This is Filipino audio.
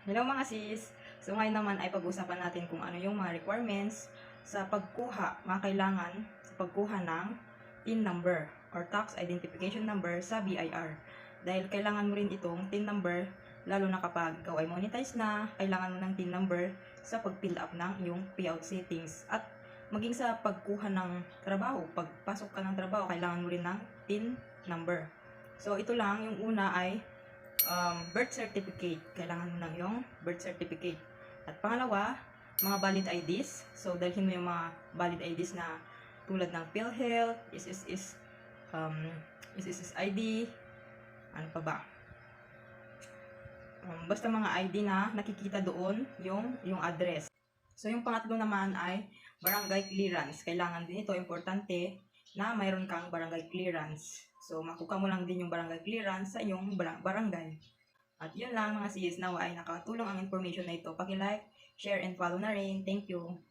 Hello mga sis! So ngayon naman ay pag-usapan natin kung ano yung mga requirements sa pagkuha, mga kailangan sa pagkuha ng TIN number or Tax Identification Number sa BIR. Dahil kailangan mo rin itong TIN number lalo na kapag ikaw ay monetize na, kailangan mo ng TIN number sa pag-fill up ng iyong payout settings. At maging sa pagkuha ng trabaho, pagpasok ka ng trabaho, kailangan mo rin ng TIN number. So ito lang, yung una ay birth certificate. Kailangan mo ng yung birth certificate. At pangalawa, mga valid IDs. So, dalhin mo yung mga valid IDs na tulad ng PhilHealth, SSS ID, ano pa ba? Basta mga ID na nakikita doon yung address. So, yung pangatlo naman ay barangay clearance. Kailangan din ito, importante, na mayroon kang barangay clearance. So, makuha mo lang din yung barangay clearance sa iyong barangay. At yun lang mga sis, nawa ay nakatulong ang information na ito. Paki-like, share, and follow na rin. Thank you.